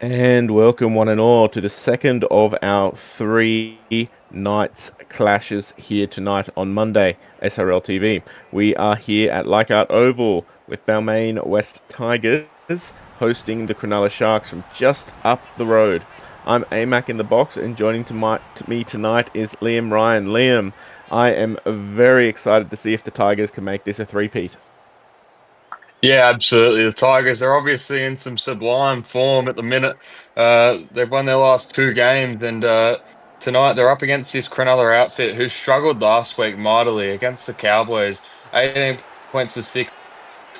And welcome one and all to the second of our three nights clashes here tonight on Monday, SRL TV. We are here at Leichhardt Oval with Balmain West Tigers hosting the Cronulla Sharks from just up the road. I'm AMAC in the box, and joining to me tonight is Liam Ryan. Liam, I am very excited to see if the Tigers can make this a three-peat. Yeah, absolutely. The Tigers are obviously in some sublime form at the minute. They've won their last two games, and tonight they're up against this Cronulla outfit who struggled last week mightily against the Cowboys. 18 points to six,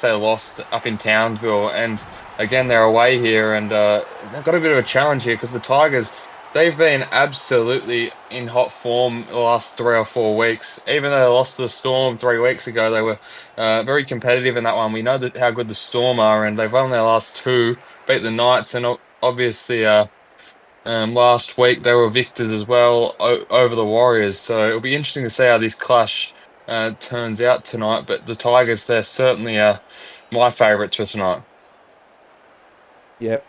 they lost up in Townsville, and again they're away here, and they've got a bit of a challenge here because the Tigers. They've been absolutely in hot form the last 3 or 4 weeks. Even though they lost to the Storm 3 weeks ago, they were very competitive in that one. We know that how good the Storm are, and they've won their last two, beat the Knights, and obviously last week they were victors as well over the Warriors. So it'll be interesting to see how this clash turns out tonight. But the Tigers, they're certainly my favourites for tonight. Yep.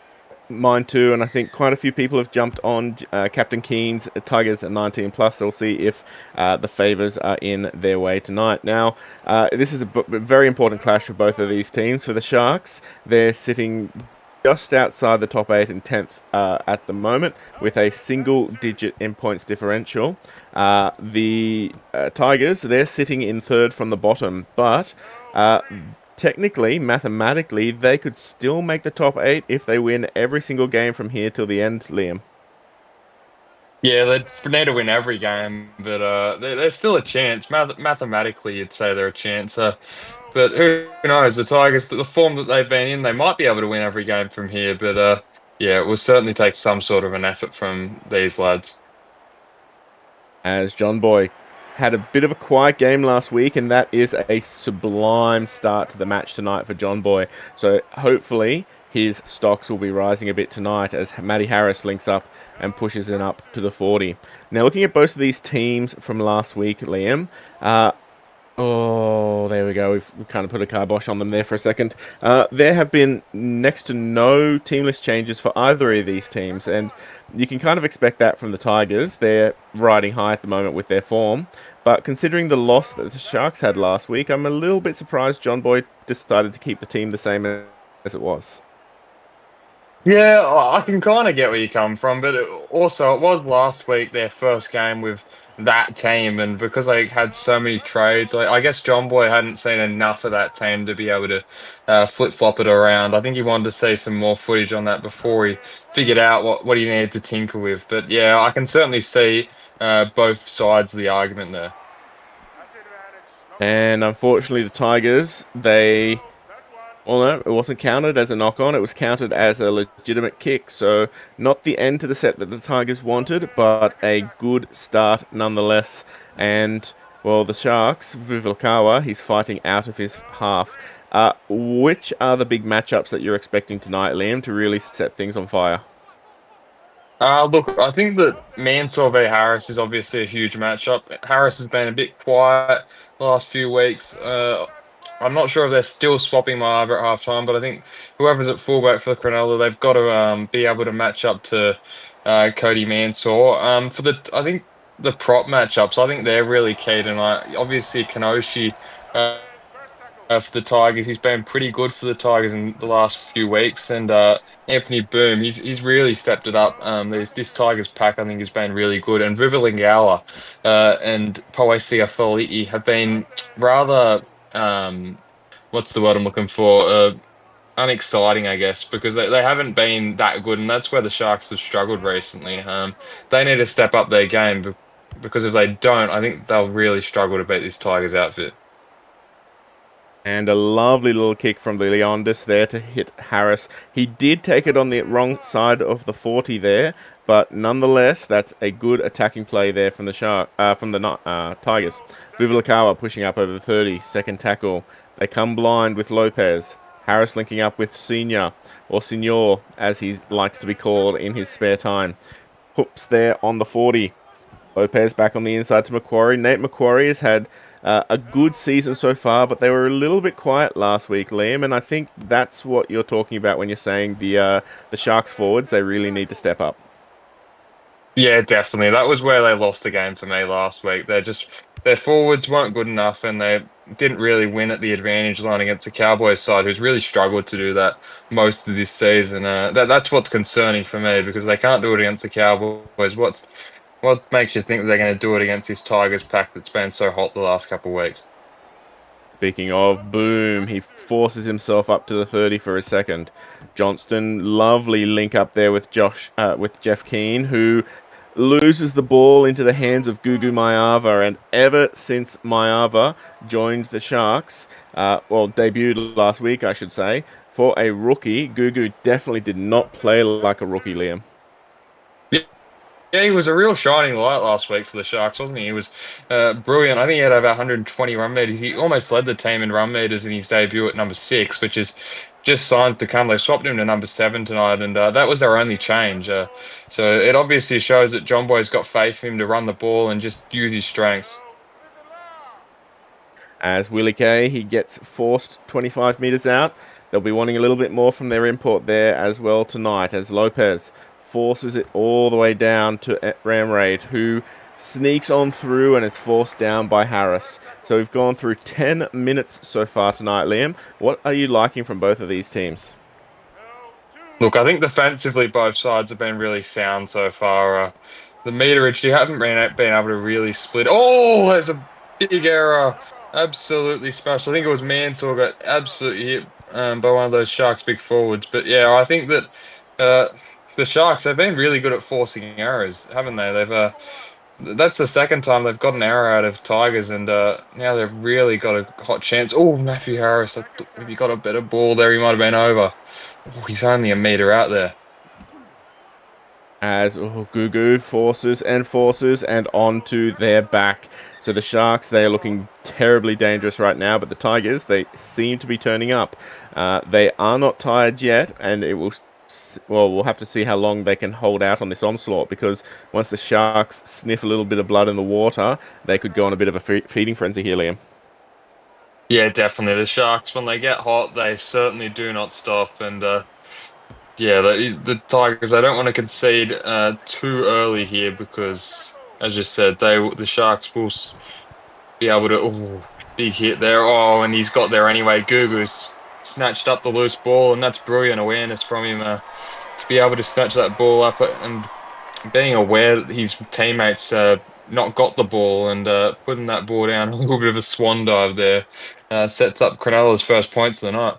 Mine too, and I think quite a few people have jumped on Captain Keen's Tigers at 19 plus. So we'll see if the favours are in their way tonight. Now, this is a very important clash for both of these teams. For the Sharks, they're sitting just outside the top 8 and 10th at the moment with a single digit in points differential. The Tigers, they're sitting in third from the bottom, but technically, mathematically, they could still make the top 8 if they win every single game from here till the end, Liam. Yeah, they need to win every game, but there's still a chance. Mathematically, you'd say they're a chance. But who knows? The Tigers, the form that they've been in, they might be able to win every game from here. But yeah, it will certainly take some sort of an effort from these lads. As John Boy had a bit of a quiet game last week, and that is a sublime start to the match tonight for John Boy. So hopefully his stocks will be rising a bit tonight as Matty Harris links up and pushes it up to the 40. Now, looking at both of these teams from last week, Liam, oh, there we go. We've kind of put a kibosh on them there for a second. There have been next to no teamless changes for either of these teams, and you can kind of expect that from the Tigers. They're riding high at the moment with their form. But considering the loss that the Sharks had last week, I'm a little bit surprised John Boy decided to keep the team the same as it was. Yeah, I can kind of get where you come from, but it was last week their first game with that team, and because they had so many trades, I guess John Boy hadn't seen enough of that team to be able to flip flop it around. I think he wanted to see some more footage on that before he figured out what he needed to tinker with. But yeah, I can certainly see both sides of the argument there. And unfortunately, the Tigers, well, no, it wasn't counted as a knock-on. It was counted as a legitimate kick. So not the end to the set that the Tigers wanted, but a good start nonetheless. And, well, the Sharks, Vivilakawa, he's fighting out of his half. Which are the big matchups that you're expecting tonight, Liam, to really set things on fire? Look, I think that Mansour v Harris is obviously a huge matchup. Harris has been a bit quiet the last few weeks. I'm not sure if they're still swapping Marver at halftime, but I think whoever's at fullback for the Cronulla, they've got to be able to match up to Cody Mansour. I think the prop matchups, I think they're really key tonight. Obviously, Kanoshi. For the Tigers. He's been pretty good for the Tigers in the last few weeks, and Anthony Boom, he's really stepped it up. This Tigers pack, I think, has been really good, and Vivalingawa and Poesia Foliti have been rather what's the word I'm looking for? Unexciting, I guess, because they haven't been that good, and that's where the Sharks have struggled recently. They need to step up their game because if they don't, I think they'll really struggle to beat this Tigers outfit. And a lovely little kick from the Leondis there to hit Harris. He did take it on the wrong side of the 40 there, but nonetheless, that's a good attacking play there from the Tigers. Buvalakawa pushing up over the 30, second tackle. They come blind with Lopez. Harris linking up with Senior, or Senor, as he likes to be called in his spare time. Hoops there on the 40. Lopez back on the inside to Macquarie. Nate Macquarie has had a good season so far, but they were a little bit quiet last week, Liam. And I think that's what you're talking about when you're saying the Sharks forwards, they really need to step up. Yeah, definitely. That was where they lost the game for me last week. Their forwards weren't good enough, and they didn't really win at the advantage line against the Cowboys side, who's really struggled to do that most of this season. That's what's concerning for me because they can't do it against the Cowboys. What makes you think that they're going to do it against this Tigers pack that's been so hot the last couple of weeks? Speaking of, boom, he forces himself up to the 30 for a second. Johnston, lovely link up there with with Jeff Keane, who loses the ball into the hands of Gugu Maiava. And ever since Maiava joined the Sharks, well, debuted last week, I should say, for a rookie, Gugu definitely did not play like a rookie, Liam. Yeah, he was a real shining light last week for the Sharks, wasn't he? He was brilliant. I think he had over 120 run meters. He almost led the team in run meters in his debut at number 6, which is just signs to come. They swapped him to number 7 tonight, and that was their only change. So it obviously shows that John Boy's got faith in him to run the ball and just use his strengths. As Willie Kay, he gets forced 25 metres out. They'll be wanting a little bit more from their import there as well tonight, as Lopez forces it all the way down to Ramraid, who sneaks on through and is forced down by Harris. So we've gone through 10 minutes so far tonight, Liam. What are you liking from both of these teams? Look, I think defensively both sides have been really sound so far. The meterage, you haven't been able to really split. Oh, there's a big error. Absolutely special. I think it was Mansell got absolutely hit by one of those Sharks big forwards. But yeah, I think that the Sharks, they've been really good at forcing errors, haven't they? That's the second time they've got an error out of Tigers, and now they've really got a hot chance. Oh, Matthew Harris, if he got a better ball there, he might have been over. Oh, he's only a meter out there. As Gugu forces and onto their back. So the Sharks, they are looking terribly dangerous right now, but the Tigers, they seem to be turning up. They are not tired yet, and we'll have to see how long they can hold out on this onslaught, because once the Sharks sniff a little bit of blood in the water, they could go on a bit of a feeding frenzy here, Liam. Yeah, definitely. The Sharks, when they get hot, they certainly do not stop. And yeah, the Tigers, they don't want to concede too early here because, as you said, the Sharks will be able to. Oh, big hit there. Oh, and he's got there anyway. Gugu's snatched up the loose ball, and that's brilliant awareness from him to be able to snatch that ball up and being aware that his teammates not got the ball and putting that ball down. A little bit of a swan dive there sets up Cronulla's first points of the night.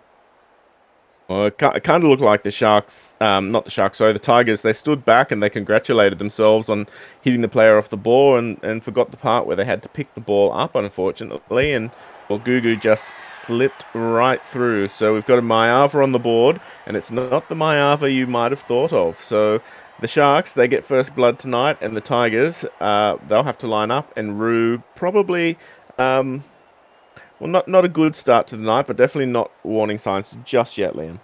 Well, it kind of looked like the Sharks, not the Sharks, sorry, the Tigers, they stood back and they congratulated themselves on hitting the player off the ball and forgot the part where they had to pick the ball up, unfortunately. And, well, Gugu just slipped right through. So we've got a Maiava on the board, and it's not the Maiava you might have thought of. So the Sharks, they get first blood tonight, and the Tigers, they'll have to line up and rue probably. Well, not a good start to the night, but definitely not warning signs just yet, Liam.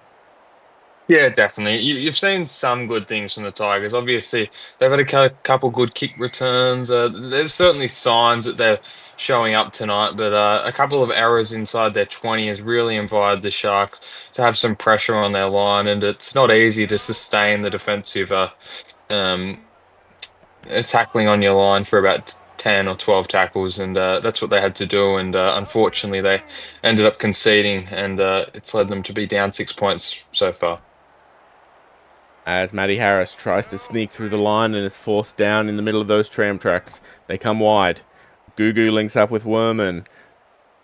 Yeah, definitely. You've seen some good things from the Tigers. Obviously, they've had a couple good kick returns. There's certainly signs that they're showing up tonight, but a couple of errors inside their 20 has really invited the Sharks to have some pressure on their line, and it's not easy to sustain the defensive um, tackling on your line for about 10 or 12 tackles, and that's what they had to do. And unfortunately, they ended up conceding, and it's led them to be down 6 points so far. As Matty Harris tries to sneak through the line and is forced down in the middle of those tram tracks. They come wide. Gugu links up with Werman.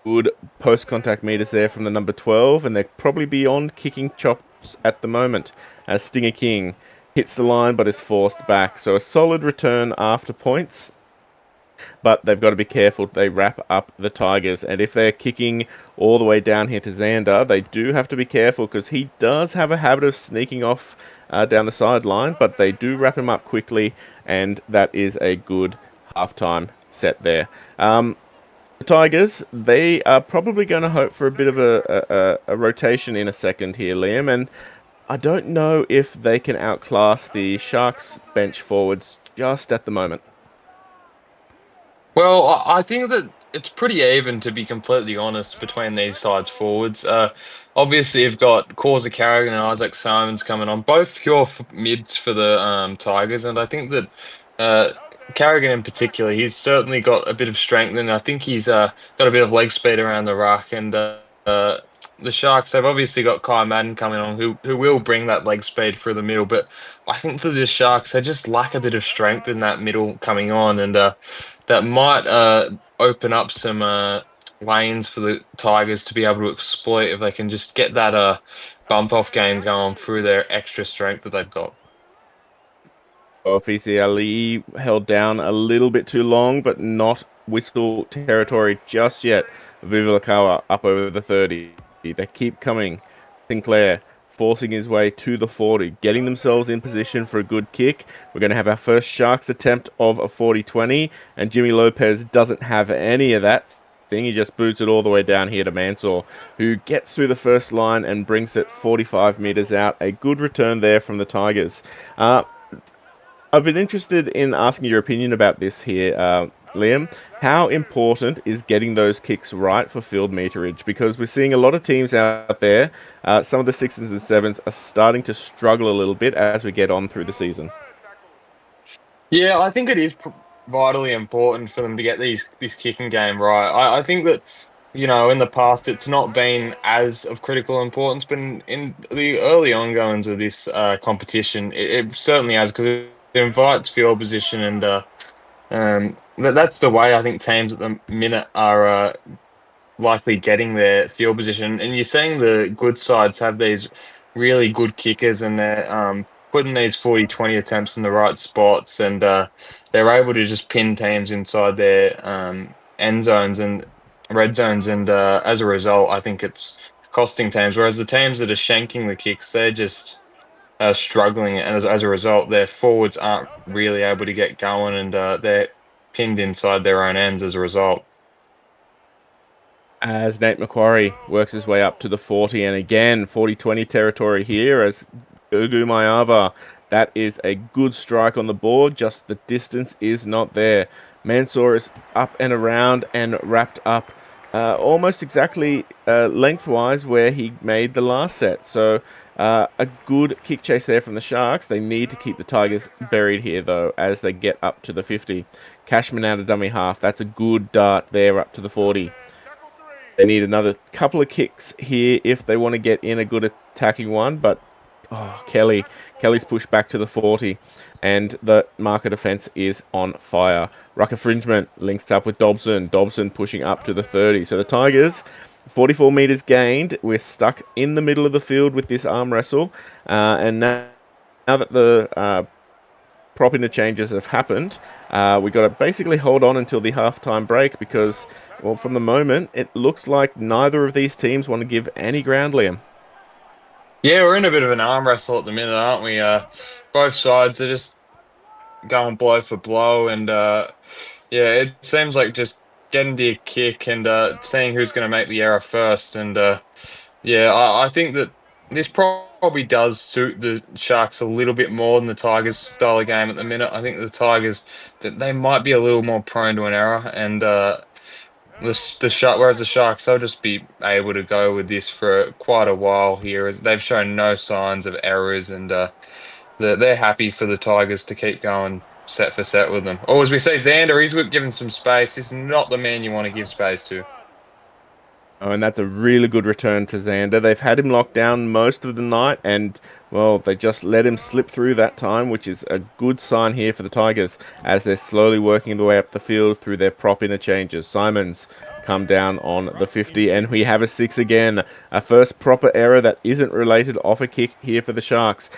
Good post-contact meters there from the number 12, and they're probably beyond kicking chops at the moment, as Stinger King hits the line but is forced back. So a solid return after points, but they've got to be careful. They wrap up the Tigers, and if they're kicking all the way down here to Xander, they do have to be careful because he does have a habit of sneaking off down the sideline, but they do wrap him up quickly, and that is a good halftime set there. The Tigers, they are probably going to hope for a bit of a rotation in a second here, Liam, and I don't know if they can outclass the Sharks bench forwards just at the moment. Well, I think that it's pretty even, to be completely honest, between these sides forwards. Obviously you've got Causa Carrigan and Isaac Simons coming on, both pure mids for the Tigers, and I think that Carrigan in particular, he's certainly got a bit of strength, and I think he's got a bit of leg speed around the ruck, and the Sharks have obviously got Kai Madden coming on, who will bring that leg speed through the middle, but I think that the Sharks, they just lack a bit of strength in that middle coming on, and that might open up some lanes for the Tigers to be able to exploit if they can just get that bump off game going through their extra strength that they've got. Offici Ali held down a little bit too long, but not whistle territory just yet. Vivalakawa up over the 30. They keep coming. Sinclair forcing his way to the 40, getting themselves in position for a good kick. We're going to have our first Sharks attempt of a 40-20, and Jimmy Lopez doesn't have any of that thing. He just boots it all the way down here to Mansour, who gets through the first line and brings it 45 meters out. A good return there from the Tigers. I've been interested in asking your opinion about this here, Liam. How important is getting those kicks right for field meterage? Because we're seeing a lot of teams out there, some of the sixes and sevens are starting to struggle a little bit as we get on through the season. Yeah, I think it is vitally important for them to get this kicking game right. I think that, in the past, it's not been as of critical importance, but in the early ongoings of this competition, it certainly has, because it invites field position, and that's the way I think teams at the minute are likely getting their field position. And you're seeing the good sides have these really good kickers, and they're putting these 40-20 attempts in the right spots, and they're able to just pin teams inside their end zones and red zones. And as a result, I think it's costing teams. Whereas the teams that are shanking the kicks, they're just struggling, and as a result, their forwards aren't really able to get going, and they're pinned inside their own ends as a result. As Nate Macquarie works his way up to the 40, and again, 40-20 territory here as Gugu Mayava. That is a good strike on the board, just the distance is not there. Mansour is up and around and wrapped up almost exactly lengthwise where he made the last set. So a good kick chase there from the Sharks. They need to keep the Tigers buried here, though, as they get up to the 50. Cashman out of dummy half. That's a good dart there up to the 40. They need another couple of kicks here if they want to get in a good attacking one, but Kelly's pushed back to the 40, and the marker defense is on fire. Ruck infringement links up with Dobson. Dobson pushing up to the 30. So the Tigers, 44 meters gained. We're stuck in the middle of the field with this arm wrestle, and now that the prop interchanges have happened, we got to basically hold on until the halftime break because, well, from the moment, it looks like neither of these teams want to give any ground, Liam. Yeah, we're in a bit of an arm wrestle at the minute, aren't we? Both sides are just going blow for blow, and yeah, it seems like just getting to your kick and seeing who's going to make the error first. And yeah, I think that this probably does suit the Sharks a little bit more than the Tigers' style of game at the minute. I think the Tigers, that they might be a little more prone to an error, and whereas the Sharks, they'll just be able to go with this for quite a while here, as they've shown no signs of errors, and they're happy for the Tigers to keep going set for set with them. Or as we say, Xander, he's given some space. This is not the man you want to give space to. Oh, and that's a really good return for Xander. They've had him locked down most of the night, and, well, they just let him slip through that time, which is a good sign here for the Tigers as they're slowly working their way up the field through their prop interchanges. Simons come down on the 50, and we have a 6 again. A first proper error that isn't related off a kick here for the Sharks.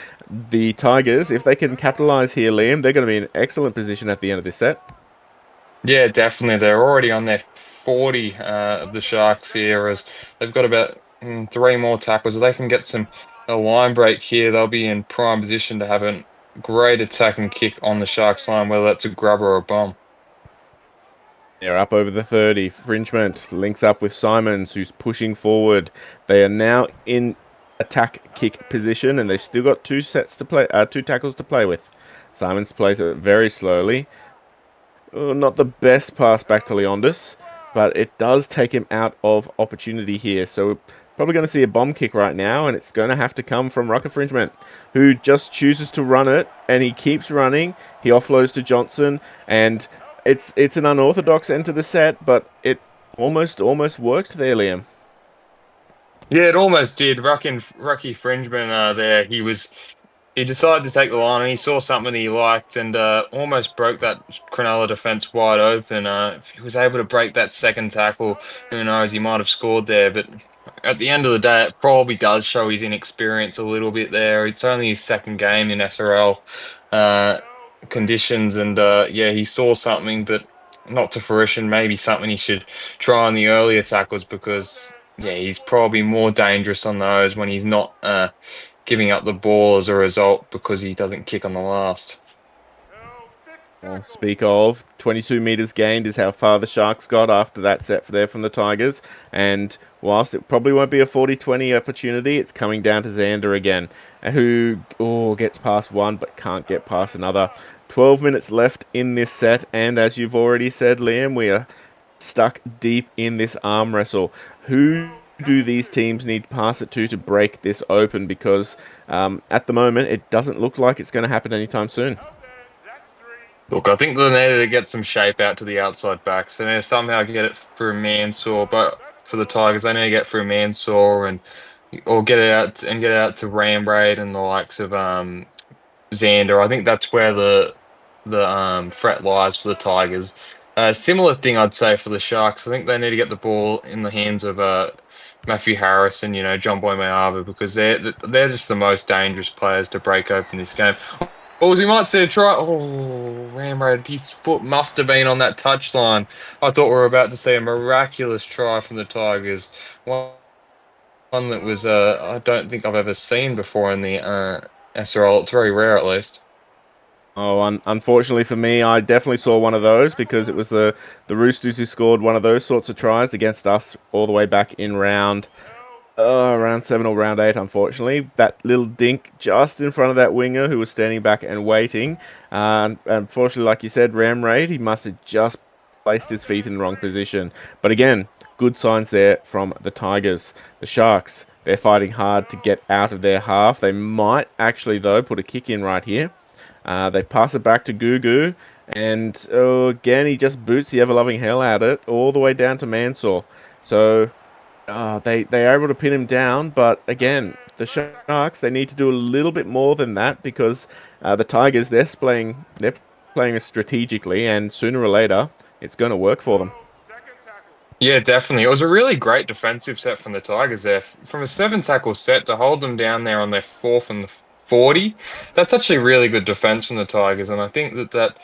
The Tigers, if they can capitalize here, Liam, they're going to be in excellent position at the end of this set. Yeah, definitely. They're already on their 40 of the Sharks here, as they've got about 3 more tackles. If they can get a line break here, they'll be in prime position to have a great attacking kick on the Sharks line, whether that's a grubber or a bomb. They're up over the 30. Fringement links up with Simons, who's pushing forward. They are now in attack kick position, and they've still got 2 sets to play, 2 tackles to play with. Simons plays it very slowly. Oh, not the best pass back to Leondis. but it does take him out of opportunity here. So we're probably going to see a bomb kick right now, and it's going to have to come from Ruck Infringement, who just chooses to run it, and he keeps running. He offloads to Johnson, and it's an unorthodox end to the set, but it almost worked there, Liam. Yeah, it almost did. Rucky Fringeman there, he decided to take the line and he saw something he liked and almost broke that Cronulla defence wide open. If he was able to break that second tackle, who knows, he might have scored there. But at the end of the day, it probably does show his inexperience a little bit there. It's only his second game in SRL uh, conditions, and yeah, he saw something, but not to fruition. Maybe something he should try on the earlier tackles because yeah, he's probably more dangerous on those when he's not giving up the ball as a result because he doesn't kick on the last. Well, speak of 22 meters gained is how far the Sharks got after that set there from the Tigers. And whilst it probably won't be a 40-20 opportunity, it's coming down to Xander again, who gets past one but can't get past another. 12 minutes left in this set, and as you've already said, Liam, we are stuck deep in this arm wrestle. Who do these teams need to pass it to break this open? Because at the moment, it doesn't look like it's going to happen anytime soon. Look, I think they needed to get some shape out to the outside backs. They need to somehow get it through Mansour, but for the Tigers, they need to get through Mansour and or get it out and get it out to Rambraid and the likes of Xander. I think that's where the threat lies for the Tigers. Similar thing I'd say for the Sharks. I think they need to get the ball in the hands of Matthew Harrison, John Boy Mayava, because they're just the most dangerous players to break open this game. Or as we might see a try. Oh, Ramrad, his foot must have been on that touchline. I thought we were about to see a miraculous try from the Tigers. One that was I don't think I've ever seen before in the SRL. It's very rare, at least. Oh, unfortunately for me, I definitely saw one of those because it was the Roosters who scored one of those sorts of tries against us all the way back in round 7 or round 8, unfortunately. That little dink just in front of that winger who was standing back and waiting. Unfortunately, like you said, Ramraid, he must have just placed his feet in the wrong position. But again, good signs there from the Tigers. The Sharks, they're fighting hard to get out of their half. They might actually, though, put a kick in right here. They pass it back to Gugu, and again, he just boots the ever-loving hell out of it, all the way down to Mansour. So they are able to pin him down, but again, the Sharks, they need to do a little bit more than that because the Tigers, they're playing strategically, and sooner or later, it's going to work for them. Yeah, definitely. It was a really great defensive set from the Tigers there. From a seven tackle set to hold them down there on their fourth and 40, that's actually really good defense from the Tigers. And I think that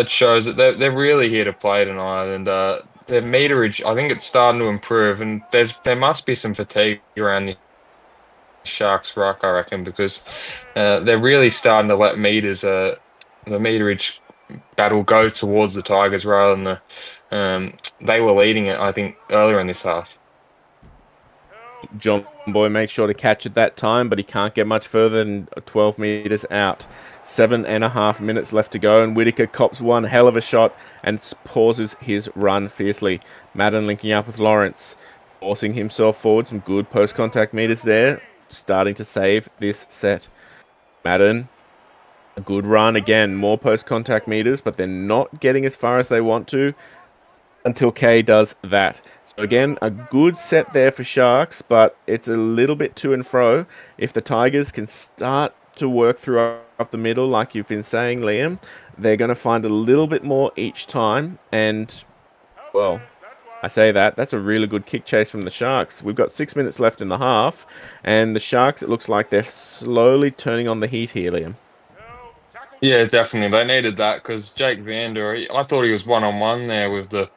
shows that they're really here to play tonight. And their meterage, I think it's starting to improve. And there must be some fatigue around the Sharks ruck, I reckon, because they're really starting to let the meterage battle go towards the Tigers rather than they were leading it, I think, earlier in this half. John Boy makes sure to catch it that time, but he can't get much further than 12 meters out. 7.5 minutes left to go, and Whitaker cops one hell of a shot and pauses his run fiercely. Madden linking up with Lawrence, forcing himself forward. Some good post-contact meters there, starting to save this set. Madden, a good run again, more post-contact meters, but they're not getting as far as they want to until K does that. So again, a good set there for Sharks, but it's a little bit to and fro. If the Tigers can start to work through up the middle, like you've been saying, Liam, they're going to find a little bit more each time. And, well, I say that's a really good kick chase from the Sharks. We've got 6 minutes left in the half, and the Sharks, it looks like they're slowly turning on the heat here, Liam. Yeah, definitely. They needed that because Jake Vander, I thought he was one-on-one there with the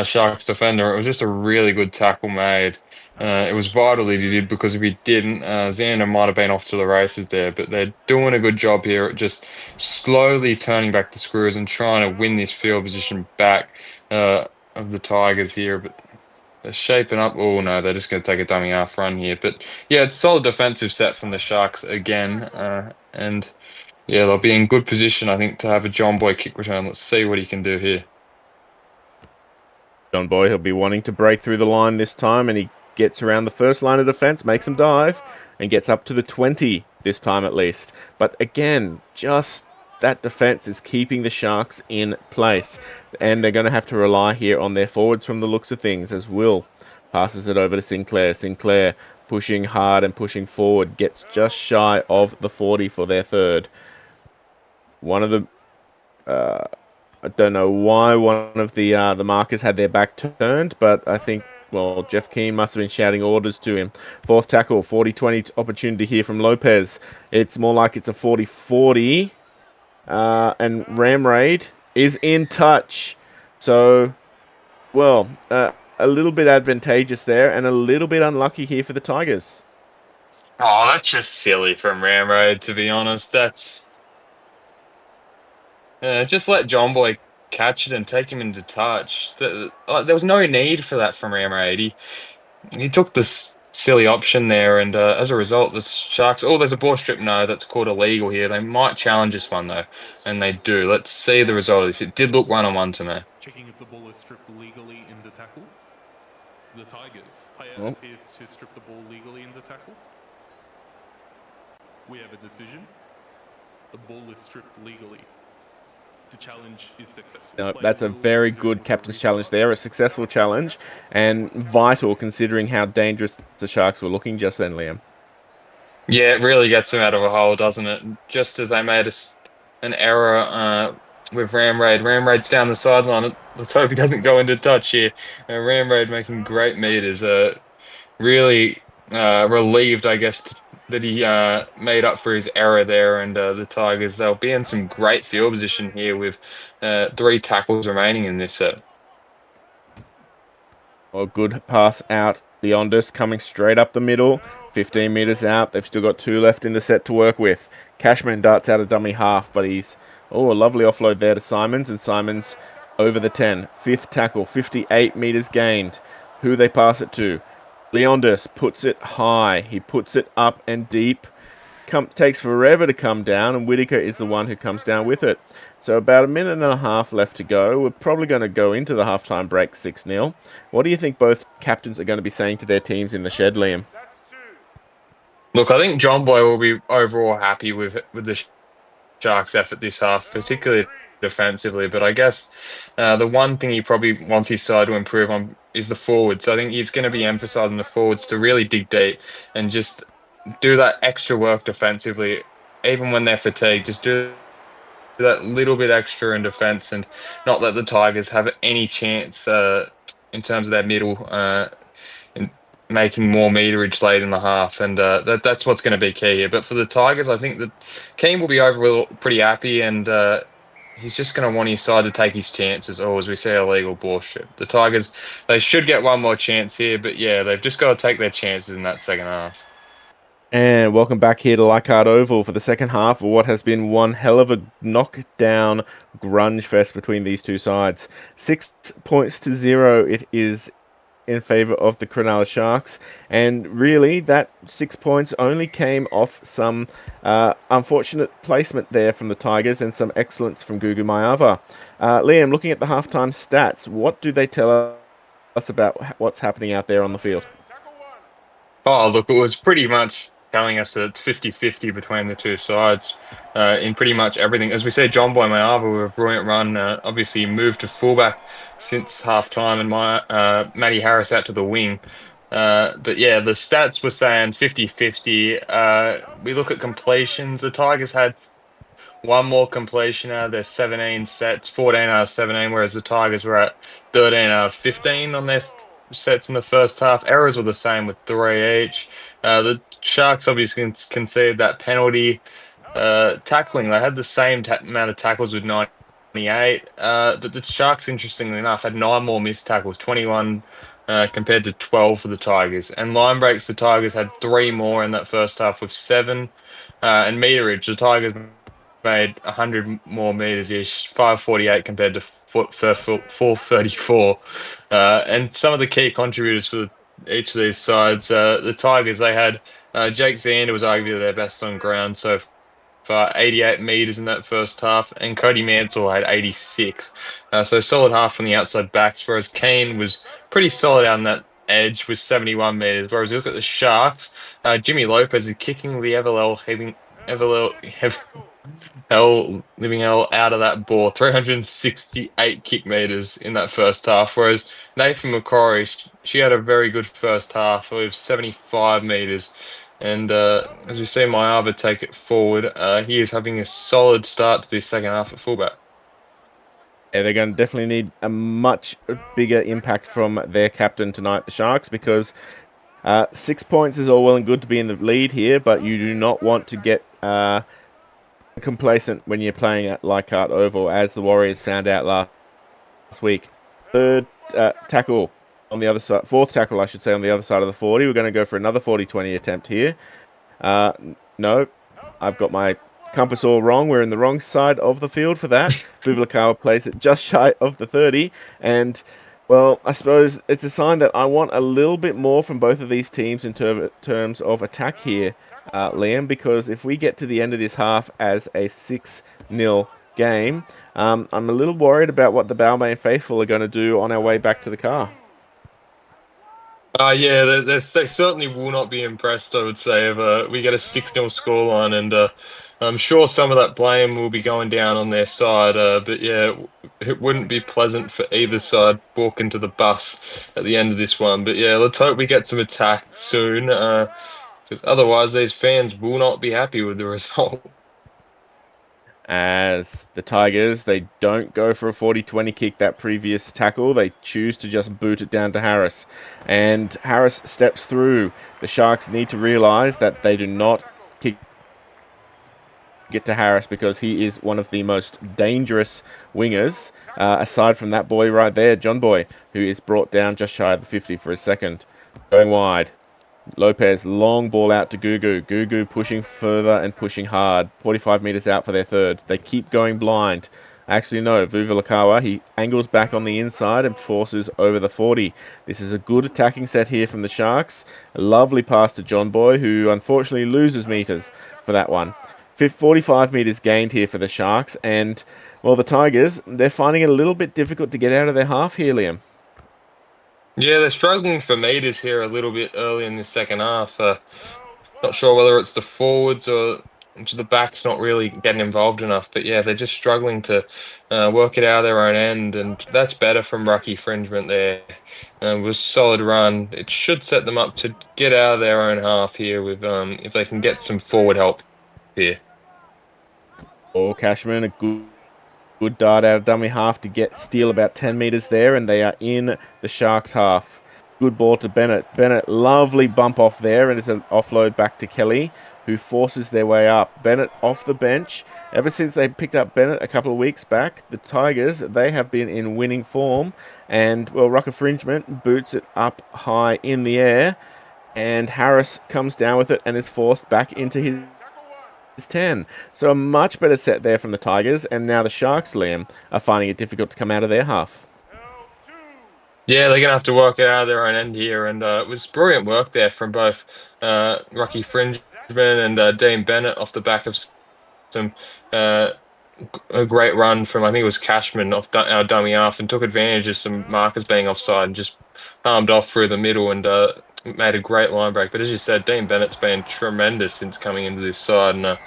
Sharks defender. It was just a really good tackle made. It was vital that he did because if he didn't, Xander might have been off to the races there. But they're doing a good job here at just slowly turning back the screws and trying to win this field position back of the Tigers here. But they're shaping up. Oh, no, they're just going to take a dummy half run here. But yeah, it's solid defensive set from the Sharks again. And yeah, they'll be in good position, I think, to have a John Boy kick return. Let's see what he can do here. John Boy, he'll be wanting to break through the line this time, and he gets around the first line of defense, makes him dive, and gets up to the 20 this time at least. But again, just that defense is keeping the Sharks in place, and they're going to have to rely here on their forwards from the looks of things, as Will passes it over to Sinclair. Sinclair pushing hard and pushing forward, gets just shy of the 40 for their third. One of the I don't know why one of the markers had their back turned, but I think, well, Jeff Keane must have been shouting orders to him. Fourth tackle, 40-20 opportunity here from Lopez. It's more like it's a 40-40, and Ram Raid is in touch. So, well, a little bit advantageous there, and a little bit unlucky here for the Tigers. Oh, that's just silly from Ramrod, to be honest. That's just let John Boy catch it and take him into touch. There was no need for that from Ramrod. He took this silly option there, and as a result, the Sharks. Oh, there's a ball strip. No, that's called illegal here. They might challenge this one though, and they do. Let's see the result of this. It did look 1-on-1 to me. Checking if the ball is stripped legally in the tackle. The Tigers player Oh. appears to strip the ball legally in the tackle. We have a decision. The ball is stripped legally. The challenge is successful. No, that's a very good captain's challenge there, a successful challenge, and vital considering how dangerous the Sharks were looking just then, Liam. Yeah, it really gets them out of a hole, doesn't it? Just as they made an error with Ramrade. Ramrade's down the sideline. Let's hope he doesn't go into touch here. Ramrade making great meters. Really relieved, I guess, that he made up for his error there. And the Tigers, they'll be in some great field position here with 3 tackles remaining in this set. Well, good pass out. Leondis coming straight up the middle. 15 meters out. They've still got 2 left in the set to work with. Cashman darts out a dummy half, but he's... Oh, a lovely offload there to Simons, and Simons over the 10. 5th tackle, 58 meters gained. Who they pass it to? Leondis puts it high. He puts it up and deep. Takes forever to come down, and Whitaker is the one who comes down with it. So about a minute and a half left to go. We're probably going to go into the halftime break 6-0. What do you think both captains are going to be saying to their teams in the shed, Liam? Look, I think John Boy will be overall happy with the Sharks' effort this half, particularly defensively. But I guess the one thing he probably wants his side to improve on is the forwards. So I think he's going to be emphasising the forwards to really dig deep and just do that extra work defensively, even when they're fatigued. Just do that little bit extra in defence and not let the Tigers have any chance in terms of their middle in making more meterage late in the half. And that's what's going to be key here. But for the Tigers, I think that Keane will be overall pretty happy, and he's just going to want his side to take his chances, or as we say, a legal ball strip. The Tigers, they should get one more chance here, but yeah, they've just got to take their chances in that second half. And welcome back here to Leichhardt Oval for the second half of what has been one hell of a knockdown grunge fest between these two sides. 6 points to 0 it is in favour of the Cronulla Sharks, and really that 6 points only came off some unfortunate placement there from the Tigers and some excellence from Gugu Maiava. Liam, looking at the halftime stats, what do they tell us about what's happening out there on the field? Oh, look, it was pretty much telling us that it's 50-50 between the two sides in pretty much everything. As we said, John Boy Maiava with a brilliant run. Obviously, moved to fullback since half-time, and Matty Harris out to the wing. But yeah, the stats were saying 50-50. We look at completions. The Tigers had one more completion out of their 17 sets, 14 out of 17, whereas the Tigers were at 13 out of 15 on their sets in the first half. Errors were the same with 3 each. The Sharks obviously conceded that penalty. Tackling, they had the same amount of tackles with 98, but the Sharks, interestingly enough, had 9 more missed tackles, 21 compared to 12 for the Tigers. And line breaks, the Tigers had 3 more in that first half with 7. And meterage, the Tigers made 100 more meters ish, 548 compared to 434. And some of the key contributors for each of these sides, the Tigers, they had Jake Zander was arguably their best on ground so 88 meters in that first half, and Cody Mansell had 86. So solid half from the outside backs, whereas Kane was pretty solid on that edge with 71 meters. Whereas you look at the Sharks, Jimmy Lopez is kicking the living hell out of that ball, 368 kick meters in that first half. Whereas Nathan McCrory, she had a very good first half with 75 meters. And as we see Mayava take it forward, he is having a solid start to this second half at fullback. Yeah, they're going to definitely need a much bigger impact from their captain tonight, the Sharks, because 6 points is all well and good to be in the lead here, but you do not want to get complacent when you're playing at Leichhardt Oval, as the Warriors found out last week. Third tackle on the other side, fourth tackle, I should say, on the other side of the 40. We're going to go for another 40-20 attempt here. No, I've got my compass all wrong. We're in the wrong side of the field for that. Bubulakawa plays it just shy of the 30. And, well, I suppose it's a sign that I want a little bit more from both of these teams in terms of attack here, Liam, because if we get to the end of this half as a 6-0 game, I'm a little worried about what the Balmain faithful are going to do on our way back to the car. Yeah, they certainly will not be impressed, I would say, if we get a 6-0 scoreline, and I'm sure some of that blame will be going down on their side. But yeah, it wouldn't be pleasant for either side walking to the bus at the end of this one. But yeah, let's hope we get some attack soon, because otherwise these fans will not be happy with the result. As the Tigers, they don't go for a 40-20 kick that previous tackle. They choose to just boot it down to Harris. And Harris steps through. The Sharks need to realize that they do not get to Harris, because he is one of the most dangerous wingers, aside from that boy right there, John Boy, who is brought down just shy of the 50 for a second. Going wide. Lopez, long ball out to Gugu. Gugu pushing further and pushing hard. 45 meters out for their third. They keep going blind. Actually, no. Vuvulakawa, he angles back on the inside and forces over the 40. This is a good attacking set here from the Sharks. A lovely pass to John Boy, who unfortunately loses meters for that one. 45 meters gained here for the Sharks. And, well, the Tigers, they're finding it a little bit difficult to get out of their half here, Liam. Yeah, they're struggling for meters here a little bit early in this second half. Not sure whether it's the forwards or the backs not really getting involved enough, but yeah, they're just struggling to work it out of their own end, and that's better from Rucky Fringement there. Was solid run. It should set them up to get out of their own half here with if they can get some forward help here. Oh, Cashman, a good dart out of dummy half to steal about 10 meters there, and they are in the Sharks half. Good ball to Bennett. Bennett, lovely bump off there, and it's an offload back to Kelly, who forces their way up. Bennett off the bench. Ever since they picked up Bennett a couple of weeks back, the Tigers, they have been in winning form, and, well, Rucker Fringement boots it up high in the air, and Harris comes down with it and is forced back into his 10. So a much better set there from the Tigers, and now the Sharks, Liam, are finding it difficult to come out of their half. Yeah, they're going to have to work it out of their own end here, and it was brilliant work there from both Rucky Fringman and Dean Bennett off the back of some a great run from, I think it was Cashman off our dummy half, and took advantage of some markers being offside and just palmed off through the middle and made a great line break. But as you said, Dean Bennett's been tremendous since coming into this side, and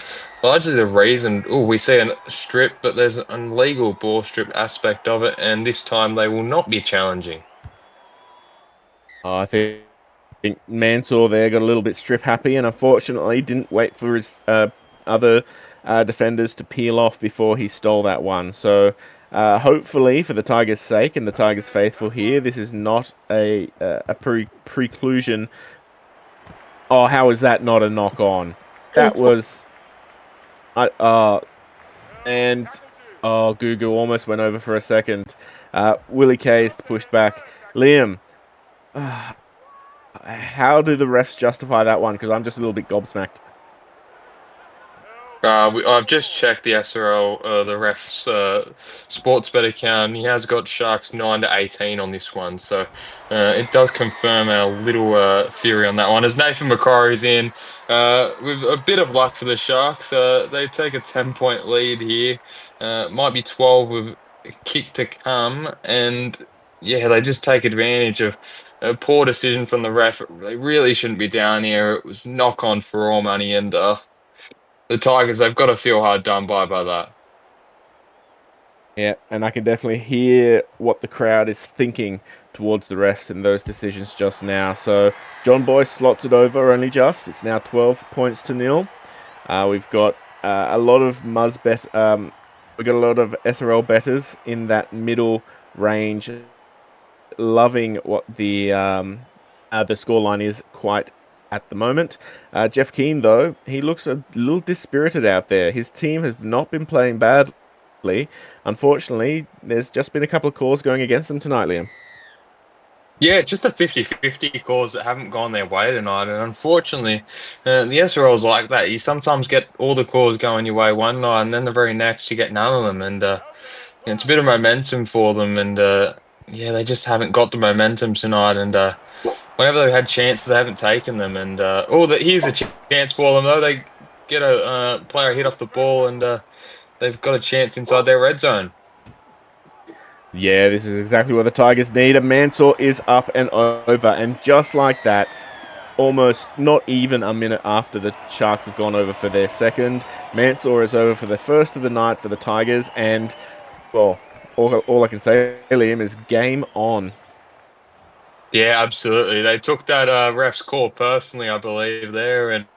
largely the reason, we see a strip, but there's an illegal ball strip aspect of it, and this time they will not be challenging. I think Mansour there got a little bit strip happy, and unfortunately didn't wait for his other defenders to peel off before he stole that one. So hopefully, for the Tigers' sake and the Tigers' faithful here, this is not a preclusion. Oh, how is that not a knock on? That was... and... Oh, Gugu almost went over for a second. Willie K is pushed back. Liam, how do the refs justify that one? Because I'm just a little bit gobsmacked. I've just checked the SRL, the ref's sports bet account. He has got Sharks 9 to 18 on this one, so it does confirm our little theory on that one. As Nathan McCrory's in, with a bit of luck for the Sharks, they take a 10-point lead here. Might be 12 with a kick to come, and yeah, they just take advantage of a poor decision from the ref. They really shouldn't be down here. It was knock on for all money, and the Tigers, they've got to feel hard done by that. Yeah, and I can definitely hear what the crowd is thinking towards the refs and those decisions just now. So John Boy slots it over only just. It's now 12 points to nil. We've got a lot of we've got a lot of SRL betters in that middle range, loving what the scoreline is quite at the moment. Jeff Keane, though, he looks a little dispirited out there. His team has not been playing badly. Unfortunately, there's just been a couple of calls going against them tonight, Liam. Yeah, just a 50-50 calls that haven't gone their way tonight. And unfortunately, the SRL's like that. You sometimes get all the calls going your way one night, and then the very next you get none of them. And it's a bit of momentum for them. And yeah, they just haven't got the momentum tonight. And whenever they've had chances, they haven't taken them. And here's a chance for them, though. They get a player hit off the ball, and they've got a chance inside their red zone. Yeah, this is exactly what the Tigers need. A Mansour is up and over, and just like that, almost not even a minute after the Sharks have gone over for their second, Mansour is over for the first of the night for the Tigers, and, well, all I can say, Liam, is game on. Yeah, absolutely. They took that ref's call personally, I believe, there, and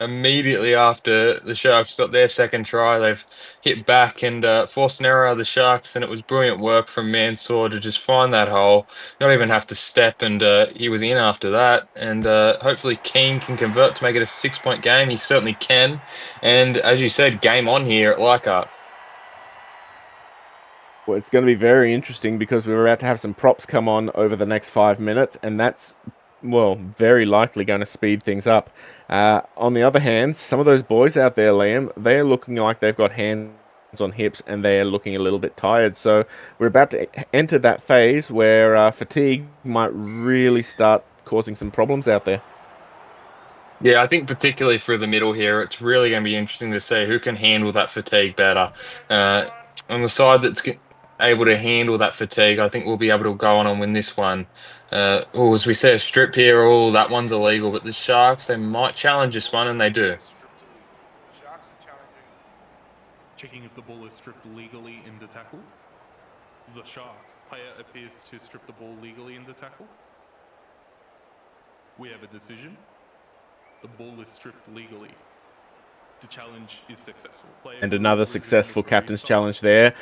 immediately after the Sharks got their second try, they've hit back and forced an error of the Sharks, and it was brilliant work from Mansour to just find that hole, not even have to step, and he was in after that. And hopefully Keane can convert to make it a 6-point game. He certainly can. And as you said, game on here at Leichhardt. Well, it's going to be very interesting because we're about to have some props come on over the next 5 minutes, and that's, well, very likely going to speed things up. On the other hand, some of those boys out there, Liam, they're looking like they've got hands on hips and they're looking a little bit tired. So we're about to enter that phase where fatigue might really start causing some problems out there. Yeah, I think particularly through the middle here, it's really going to be interesting to see who can handle that fatigue better. Uh, on the side that's able to handle that fatigue, I think we'll be able to go on and win this one. As we see a strip here, that one's illegal, but the Sharks, they might challenge this one, and they do. Checking if the ball is stripped legally in the tackle. The Sharks player appears to strip the ball legally in the tackle. We have a decision. The ball is stripped legally. The challenge is successful. And another successful captain's challenge there.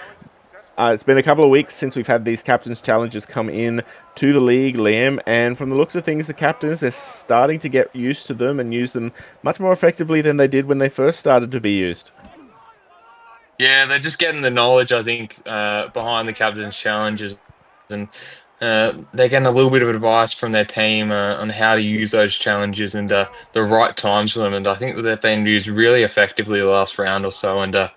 It's been a couple of weeks since we've had these captain's challenges come in to the league, Liam, and from the looks of things, the captains, they're starting to get used to them and use them much more effectively than they did when they first started to be used. Yeah, they're just getting the knowledge, I think, behind the captain's challenges, and they're getting a little bit of advice from their team on how to use those challenges and the right times for them. And I think that they've been used really effectively the last round or so. And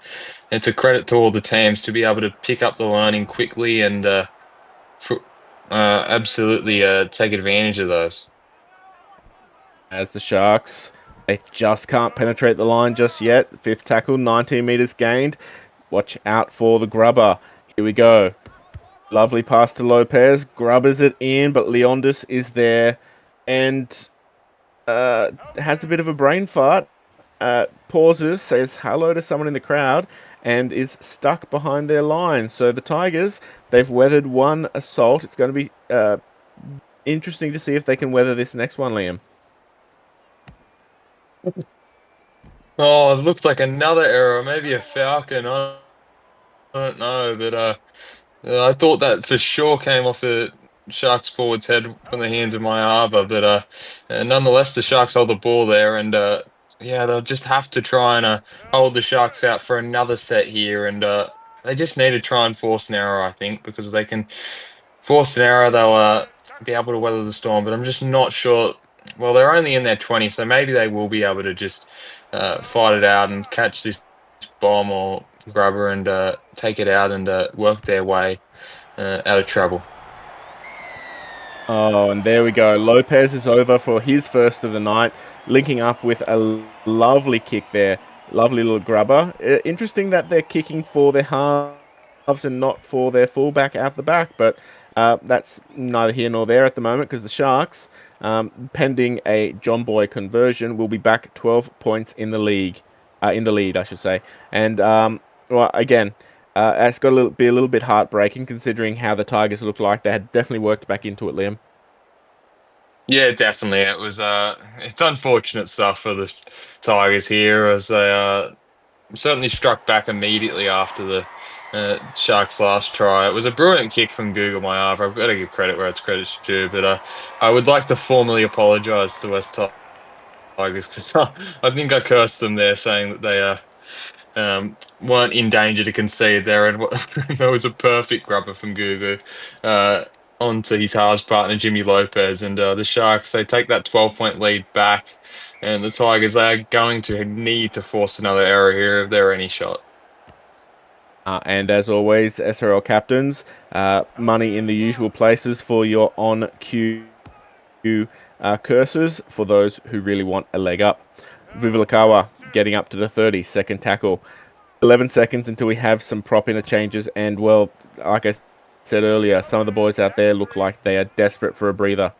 it's a credit to all the teams to be able to pick up the learning quickly and absolutely take advantage of those. As the Sharks, they just can't penetrate the line just yet. Fifth tackle, 19 meters gained. Watch out for the grubber. Here we go. Lovely pass to Lopez. Grubbers it in, but Leondis is there and has a bit of a brain fart. Pauses, says hello to someone in the crowd, and is stuck behind their line. So the Tigers, they've weathered one assault. It's going to be interesting to see if they can weather this next one, Liam. Oh, it looks like another error, maybe a Falcon. I don't know, but I thought that for sure came off the Sharks forward's head from the hands of Mayava, but nonetheless, the Sharks hold the ball there, and yeah, they'll just have to try and hold the Sharks out for another set here, and they just need to try and force an error, I think, because if they can force an error, they'll be able to weather the storm. But I'm just not sure. Well, they're only in their 20, so maybe they will be able to just fight it out and catch this bomb or grubber and take it out and work their way out of trouble. Oh, and there we go. Lopez is over for his first of the night, linking up with a lovely kick there. Lovely little grubber. Interesting that they're kicking for their halves and not for their fullback out the back, but that's neither here nor there at the moment because the Sharks, pending a John Boy conversion, will be back 12 points in the league, in the lead, I should say. And well, again, it's got to be a little bit heartbreaking considering how the Tigers looked like. They had definitely worked back into it, Liam. Yeah, definitely. It was it's unfortunate stuff for the Tigers here as they certainly struck back immediately after the Sharks' last try. It was a brilliant kick from Google Mayava. I've got to give credit where it's credit's due, but I would like to formally apologise to West Tigers because I think I cursed them there, saying that they weren't in danger to concede there, and there was a perfect grubber from Gugu onto his halves partner Jimmy Lopez, and the Sharks they take that 12-point lead back, and the Tigers they are going to need to force another error here if there are any shot. And as always, SRL captains, money in the usual places for your on-cue cursors for those who really want a leg up. Vivilakawa getting up to the 30, second tackle. 11 seconds until we have some prop interchanges, and well, like I said earlier, some of the boys out there look like they are desperate for a breather.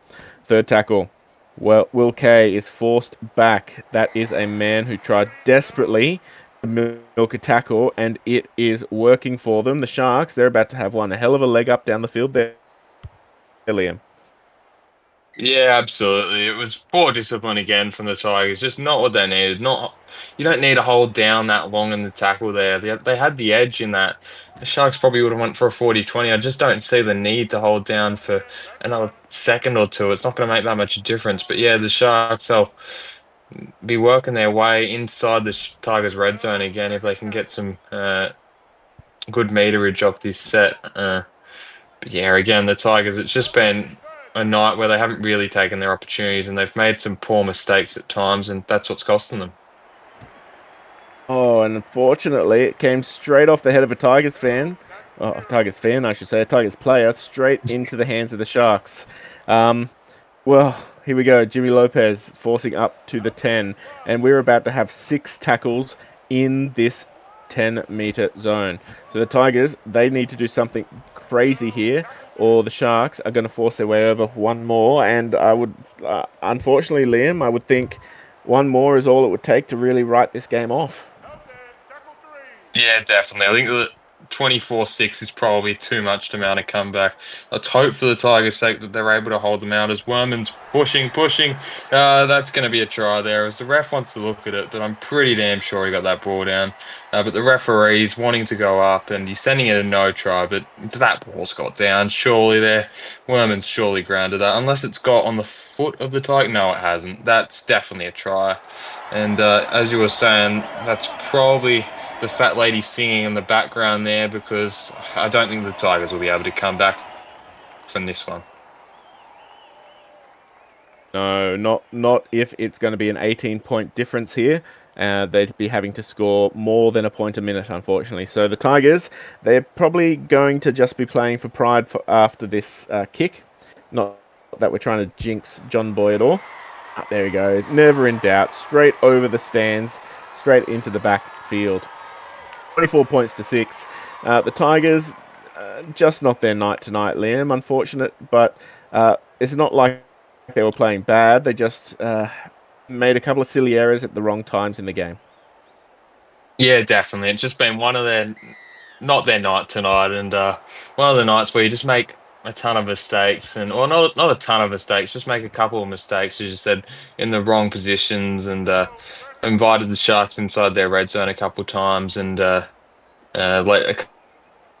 Third tackle. Well, Will Kay is forced back. That is a man who tried desperately to milk a tackle, and it is working for them. The Sharks, they're about to have one. A hell of a leg up down the field there, Liam. Yeah, absolutely. It was poor discipline again from the Tigers. Just not what they needed. Not you don't need to hold down that long in the tackle there. They had the edge in that. The Sharks probably would have went for a 40-20. I just don't see the need to hold down for another second or two. It's not going to make that much difference. But yeah, the Sharks will be working their way inside the Tigers' red zone again if they can get some good meterage off this set. But yeah, again, the Tigers, it's just been a night where they haven't really taken their opportunities and they've made some poor mistakes at times, and that's what's costing them. Oh, and unfortunately, it came straight off the head of a Tigers fan. Oh, a Tigers fan, I should say. A Tigers player, straight into the hands of the Sharks. Well, here we go. Jimmy Lopez forcing up to the 10. And we're about to have 6 tackles in this 10-meter zone. So the Tigers, they need to do something crazy here, or the Sharks are going to force their way over one more. And I would, unfortunately, Liam, I would think one more is all it would take to really write this game off. Yeah, definitely. I think that 24-6 is probably too much to mount a comeback. Let's hope for the Tigers' sake that they're able to hold them out as Werman's pushing. That's going to be a try there as the ref wants to look at it, but I'm pretty damn sure he got that ball down. But the referee's wanting to go up and he's sending it a no try, but that ball's got down. Surely there. Werman's surely grounded that. Unless it's got on the foot of the Tiger. No, it hasn't. That's definitely a try. And as you were saying, that's probably the fat lady singing in the background there because I don't think the Tigers will be able to come back from this one. No, not if it's going to be an 18-point difference here. They'd be having to score more than a point a minute, unfortunately. So the Tigers, they're probably going to just be playing for pride after this kick. Not that we're trying to jinx John Boy at all. There we go. Never in doubt. Straight over the stands, straight into the backfield. 24 points to 6. The Tigers, just not their night tonight, Liam. Unfortunate, but it's not like they were playing bad. They just made a couple of silly errors at the wrong times in the game. Yeah, definitely. It's just been not their night tonight, and one of the nights where you just make a ton of mistakes, or not a ton of mistakes, just make a couple of mistakes, as you said, in the wrong positions, and invited the Sharks inside their red zone a couple of times, and like a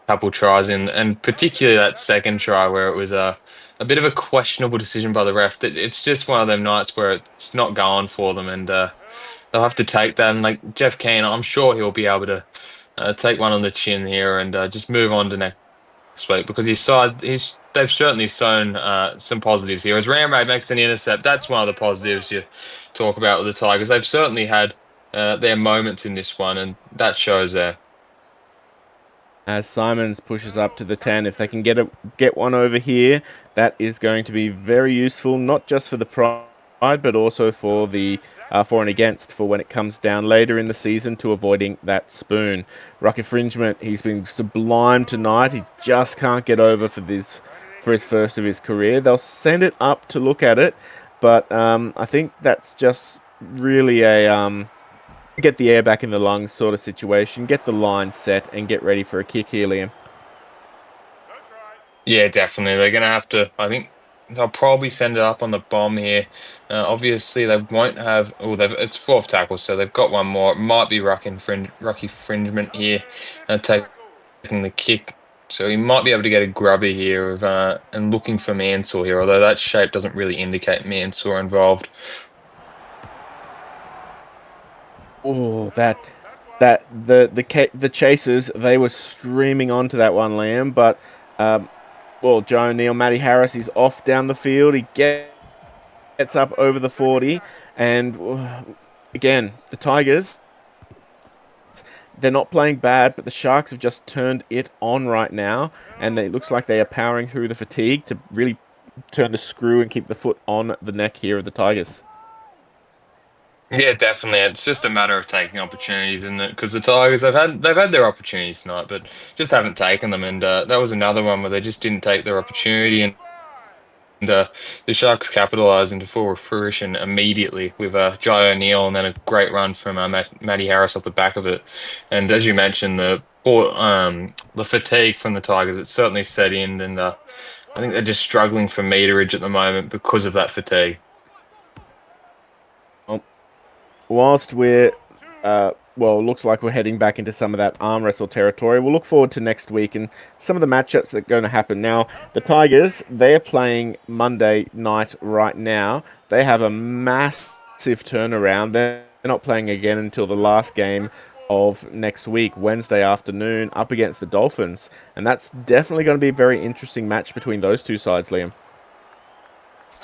couple tries in, and particularly that second try where it was a bit of a questionable decision by the ref. It's just one of them nights where it's not going for them, and they'll have to take that. And like Jeff Keane, I'm sure he'll be able to take one on the chin here and just move on to next week because they've certainly shown some positives here. As Ramray makes an intercept, that's one of the positives you talk about with the Tigers. They've certainly had their moments in this one, and that shows there. As Simons pushes up to the 10, if they can get one over here, that is going to be very useful, not just for the pride, but also for the for and against for when it comes down later in the season to avoiding that spoon. Ruck infringement, he's been sublime tonight. He just can't get over for his first of his career. They'll send it up to look at it, but I think that's just really a get the air back in the lungs sort of situation, get the line set, and get ready for a kick here, Liam. Yeah, definitely. They're going to have to, I think they'll probably send it up on the bomb here. Obviously, they won't have, it's fourth tackle, so they've got one more. It might be ruck infringement here, taking the kick. So he might be able to get a grubber here of and looking for Mansour here, although that shape doesn't really indicate Mansour involved. Oh, the chasers, they were streaming onto that one, Liam, but Joe O'Neill, Matty Harris, he's off down the field. He gets up over the 40, and again, the Tigers, they're not playing bad, but the Sharks have just turned it on right now, and it looks like they are powering through the fatigue to really turn the screw and keep the foot on the neck here of the Tigers. Yeah, definitely. It's just a matter of taking opportunities, isn't it? Because the Tigers, they've had their opportunities tonight, but just haven't taken them. And that was another one where they just didn't take their opportunity, and the Sharks capitalised into full fruition immediately with Jai O'Neill, and then a great run from Matty Harris off the back of it. And as you mentioned, the fatigue from the Tigers, it's certainly set in, and I think they're just struggling for meterage at the moment because of that fatigue. Whilst we're, looks like we're heading back into some of that arm wrestle territory, we'll look forward to next week and some of the matchups that are going to happen. Now, the Tigers, they're playing Monday night right now. They have a massive turnaround. They're not playing again until the last game of next week, Wednesday afternoon, up against the Dolphins. And that's definitely going to be a very interesting match between those two sides, Liam.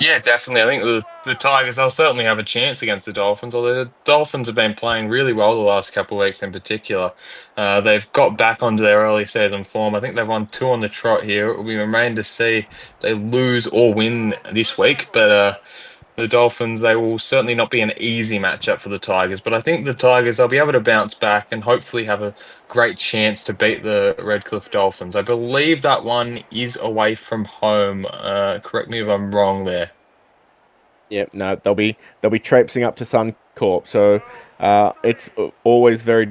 Yeah, definitely. I think the Tigers, they'll certainly have a chance against the Dolphins, although the Dolphins have been playing really well the last couple of weeks in particular. They've got back onto their early season form. I think they've won 2 on the trot here. It will be remain to see if they lose or win this week, but the Dolphins, they will certainly not be an easy matchup for the Tigers, but I think the Tigers, they'll be able to bounce back and hopefully have a great chance to beat the Redcliffe Dolphins. I believe that one is away from home. Correct me if I'm wrong there. Yeah, no, they'll be traipsing up to Suncorp, so it's always very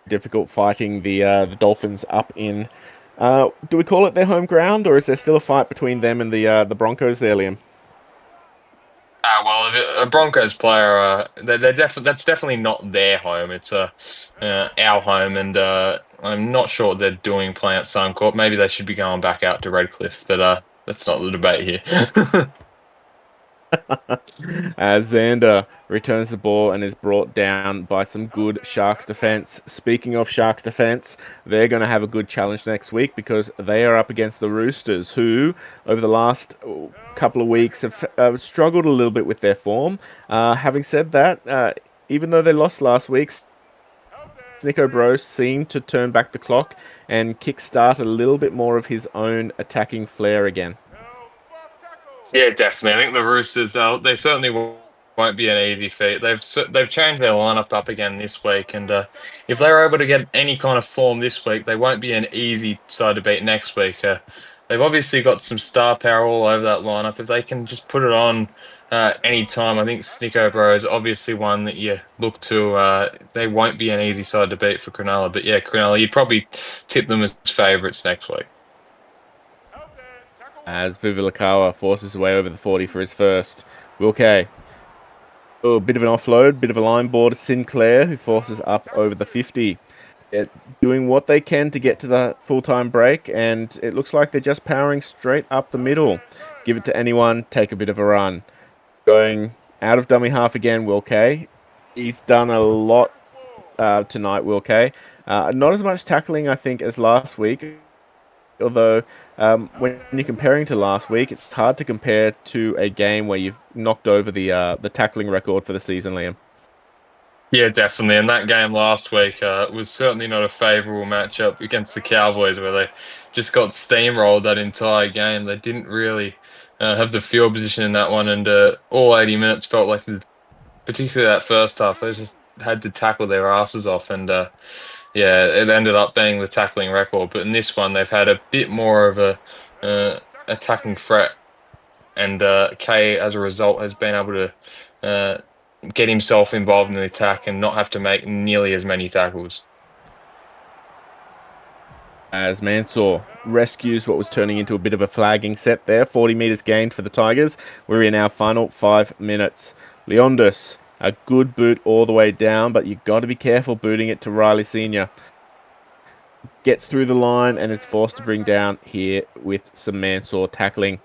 difficult fighting the Dolphins up in. Do we call it their home ground, or is there still a fight between them and the Broncos there, Liam? Well, if a Broncos player, that's definitely not their home. It's our home, and I'm not sure what they're doing playing at Suncorp. Maybe they should be going back out to Redcliffe, but that's not the debate here. As Xander returns the ball and is brought down by some good Sharks defense. Speaking of Sharks defense, they're going to have a good challenge next week because they are up against the Roosters, who over the last couple of weeks have struggled a little bit with their form. Having said that, even though they lost last week, Snicko Bro seemed to turn back the clock and kickstart a little bit more of his own attacking flair again. Yeah, definitely. I think the Roosters, they certainly won't be an easy feat. They've changed their lineup up again this week, and if they're able to get any kind of form this week, they won't be an easy side to beat next week. They've obviously got some star power all over that lineup. If they can just put it on any time, I think Snicko Bro is obviously one that you look to. They won't be an easy side to beat for Cronulla, but yeah, Cronulla, you'd probably tip them as favourites next week. As Vuvulakawa forces his way over the 40 for his first. Wilke. Oh, a bit of an offload, bit of a line ball to Sinclair, who forces up over the 50. They're doing what they can to get to the full-time break, and it looks like they're just powering straight up the middle. Give it to anyone, take a bit of a run. Going out of dummy half again, Wilke. He's done a lot tonight, Wilke. Not as much tackling, I think, as last week. Although, when you're comparing to last week, it's hard to compare to a game where you've knocked over the tackling record for the season, Liam. Yeah, definitely. And that game last week was certainly not a favourable matchup against the Cowboys, where they just got steamrolled that entire game. They didn't really have the field position in that one, and all 80 minutes felt like, particularly that first half, they just had to tackle their asses off, and yeah, it ended up being the tackling record. But in this one, they've had a bit more of a attacking threat, and Kay, as a result, has been able to get himself involved in the attack and not have to make nearly as many tackles. As Mansour rescues what was turning into a bit of a flagging set there. 40 metres gained for the Tigers. We're in our final 5 minutes. Leondis, a good boot all the way down, but you've got to be careful booting it to Riley Sr. Gets through the line and is forced to bring down here with some Mansour tackling.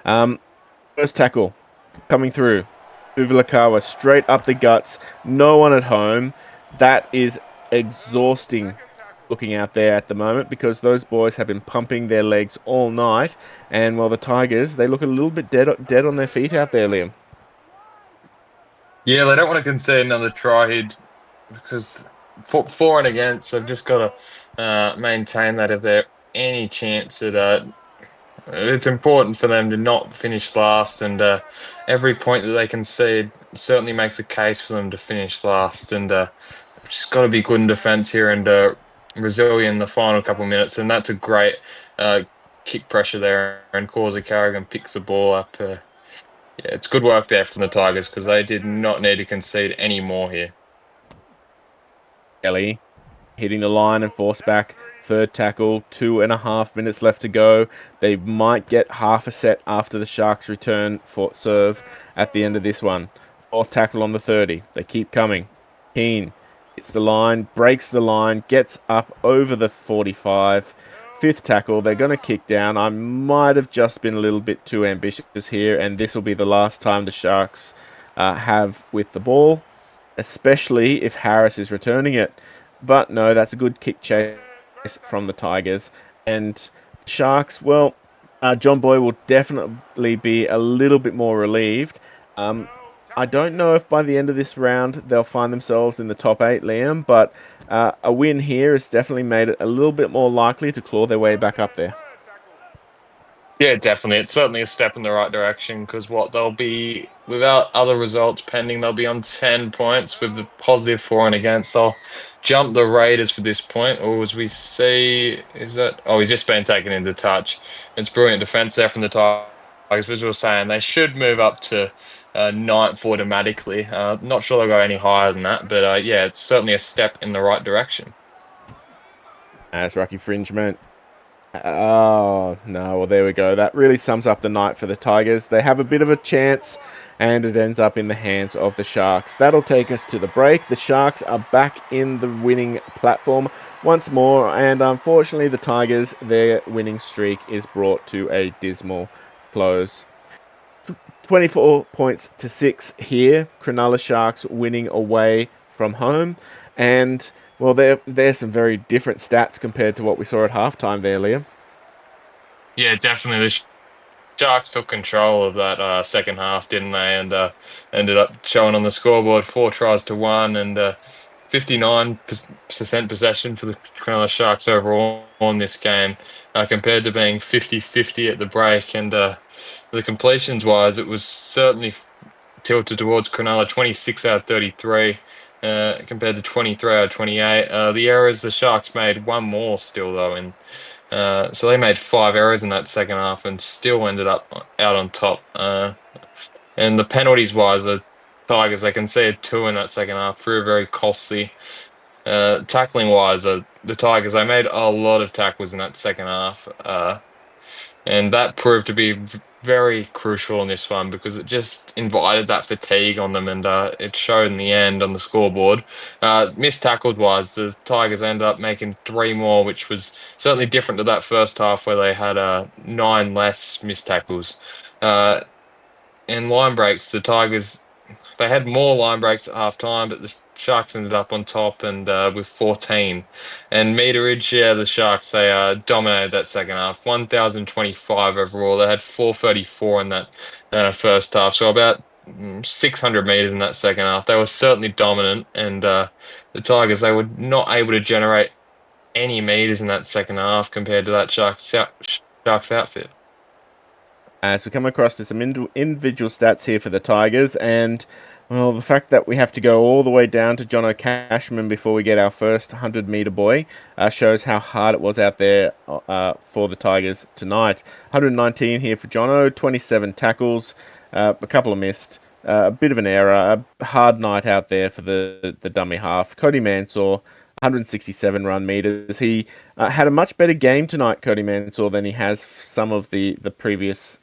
First tackle coming through. Uvalakawa straight up the guts. No one at home. That is exhausting looking out there at the moment, because those boys have been pumping their legs all night, and well, the Tigers, they look a little bit dead on their feet out there, Liam. Yeah, they don't want to concede another try here because for and against, they've just got to maintain that if they're any chance at it's important for them to not finish last, and every point that they concede certainly makes a case for them to finish last. And just got to be good in defence here and resilient in the final couple of minutes. And that's a great kick pressure there, and Causa Carrigan picks the ball up. Yeah, it's good work there from the Tigers because they did not need to concede any more here. Kelly hitting the line and force back. Third tackle, 2.5 minutes left to go. They might get half a set after the Sharks return for serve at the end of this one. Fourth tackle on the 30. They keep coming. Keane hits the line, breaks the line, gets up over the 45. Fifth tackle, they're going to kick down. I might have just been a little bit too ambitious here, and this will be the last time the Sharks have with the ball, especially if Harris is returning it. But no, that's a good kick chase from the Tigers. And Sharks, well, John Boy will definitely be a little bit more relieved. I don't know if by the end of this round they'll find themselves in the top 8, Liam, but a win here has definitely made it a little bit more likely to claw their way back up there. Yeah, definitely. It's certainly a step in the right direction because they'll be, without other results pending, they'll be on 10 points with the positive for and against. They'll jump the Raiders for this point, or as we see, is that? Oh, he's just been taken into touch. It's brilliant defense there from the Tigers, which we were saying they should move up to ninth automatically. Not sure they'll go any higher than that, but yeah, it's certainly a step in the right direction. As ruck infringement. Oh, no. Well, there we go. That really sums up the night for the Tigers. They have a bit of a chance, and it ends up in the hands of the Sharks. That'll take us to the break. The Sharks are back in the winning platform once more, and unfortunately, the Tigers, their winning streak is brought to a dismal close. 24 points to 6 here. Cronulla Sharks winning away from home, and well, there's some very different stats compared to what we saw at halftime there, Liam. Yeah, definitely. The Sharks took control of that second half, didn't they? And ended up showing on the scoreboard 4 tries to 1 and 59% possession for the Cronulla Sharks overall on this game, compared to being 50-50 at the break. And the completions wise, it was certainly tilted towards Cronulla, 26 out of 33. Compared to 23 out of 28. The errors, the Sharks made one more still, though, and so they made 5 errors in that second half and still ended up out on top. And the penalties wise, the Tigers, they conceded 2 in that second half, through very costly. Tackling wise, the Tigers, they made a lot of tackles in that second half. And that proved to be very crucial in this one because it just invited that fatigue on them, and it showed in the end on the scoreboard. Missed tackles wise, the Tigers ended up making 3 more, which was certainly different to that first half where they had 9 less missed tackles. In line breaks, the Tigers, they had more line breaks at half time, but the Sharks ended up on top and with 14. And meterage, yeah, the Sharks, they dominated that second half. 1,025 overall. They had 434 in that first half. So about 600 meters in that second half. They were certainly dominant, and the Tigers, they were not able to generate any meters in that second half compared to that Sharks outfit. As we come across to some individual stats here for the Tigers, and well, the fact that we have to go all the way down to Jono Cashman before we get our first 100-meter boy shows how hard it was out there for the Tigers tonight. 119 here for Jono, 27 tackles, a couple of missed, a bit of an error, a hard night out there for the dummy half. Cody Mansour, 167 run meters. He had a much better game tonight, Cody Mansour, than he has some of the previous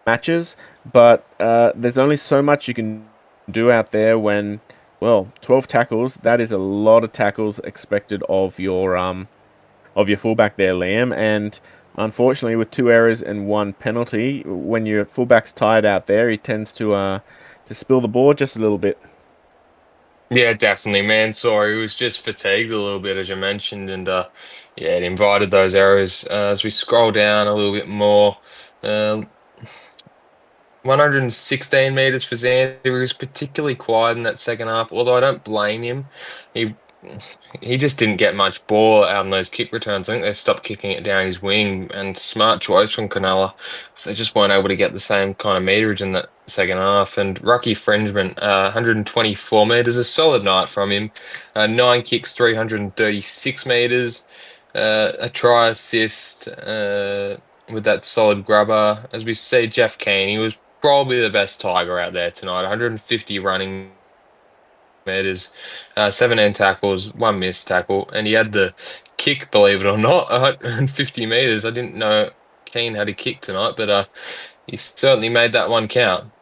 matches. But there's only so much you can do out there when, well, 12 tackles. That is a lot of tackles expected of your fullback there, Liam. And unfortunately, with 2 errors and 1 penalty, when your fullback's tired out there, he tends to spill the board just a little bit. Yeah, definitely, man. Sorry, he was just fatigued a little bit, as you mentioned, and yeah, it invited those errors. As we scroll down a little bit more, 116 meters for Xander. He was particularly quiet in that second half, although I don't blame him. He he just didn't get much ball out on those kick returns. I think they stopped kicking it down his wing, and smart choice from Cronulla because they just weren't able to get the same kind of meterage in that second half. And Rucky Fringman, 124 meters, a solid night from him. 9 kicks, 336 meters, a try assist with that solid grubber. As we see, Jeff Keane, he was probably the best Tiger out there tonight. 150 running meters, 17 tackles, 1 missed tackle, and he had the kick, believe it or not, 150 meters. I didn't know Keane had a kick tonight, but he certainly made that one count.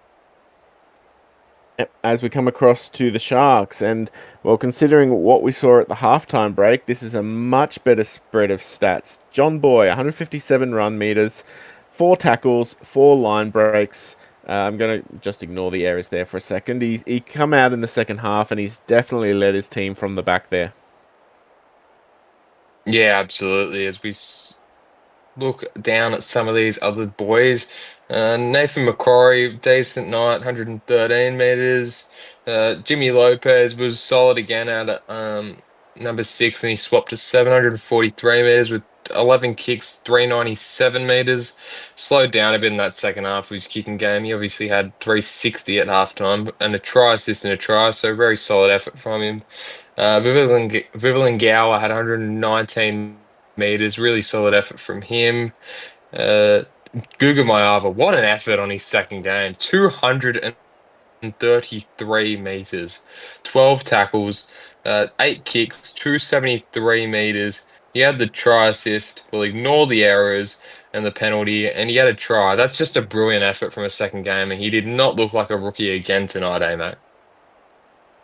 As we come across to the Sharks, and well, considering what we saw at the halftime break, this is a much better spread of stats. John Boy, 157 run meters, 4 tackles, 4 line breaks. I'm going to just ignore the errors there for a second. He come out in the second half, and he's definitely led his team from the back there. Yeah, absolutely. As we look down at some of these other boys, Nathan McCrory, decent night, 113 meters. Jimmy Lopez was solid again out at number 6, and he swapped to 743 meters with 11 kicks, 397 meters. Slowed down a bit in that second half of his kicking game. He obviously had 360 at halftime and a try assist and a try, so very solid effort from him. Vivian Gower had 119 meters, really solid effort from him. Guga Mayava, what an effort on his second game. 233 meters, 12 tackles, 8 kicks, 273 meters. He had the try assist. We'll ignore the errors and the penalty, and he had a try. That's just a brilliant effort from a second game, and he did not look like a rookie again tonight, mate?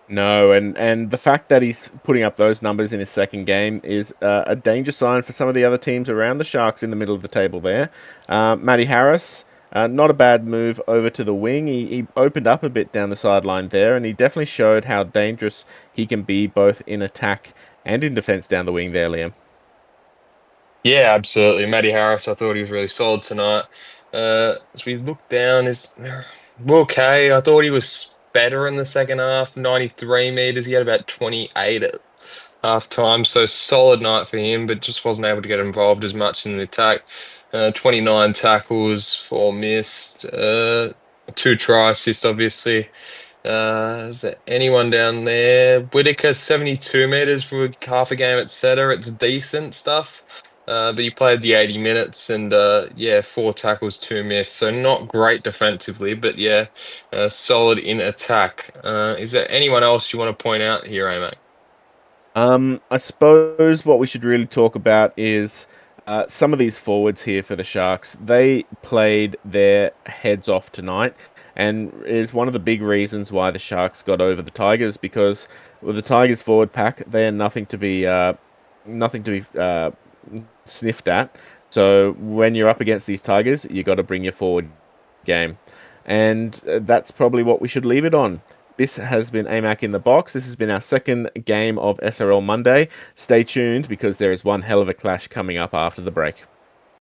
No, and the fact that he's putting up those numbers in his second game is a danger sign for some of the other teams around the Sharks in the middle of the table there. Matty Harris, not a bad move over to the wing. He opened up a bit down the sideline there, and he definitely showed how dangerous he can be both in attack and in defence down the wing there, Liam. Yeah, absolutely. Matty Harris, I thought he was really solid tonight. As we look down, is okay. I thought he was better in the second half. 93 meters. He had about 28 at half time. So solid night for him, but just wasn't able to get involved as much in the attack. 29 tackles, 4 missed, 2 try assists, obviously. Is there anyone down there? Whitaker, 72 meters for half a game at Setter. It's decent stuff. But he played the 80 minutes and yeah, 4 tackles, 2 missed. So not great defensively, but yeah, solid in attack. Is there anyone else you want to point out here, mate? I suppose what we should really talk about is some of these forwards here for the Sharks. They played their heads off tonight, and is one of the big reasons why the Sharks got over the Tigers, because with the Tigers forward pack, they are nothing to be sniffed at. So when you're up against these Tigers, you got to bring your forward game, and that's probably what we should leave it on. This has been AMAC in the box. This has been our second game of SRL Monday. Stay tuned because there is one hell of a clash coming up after the break.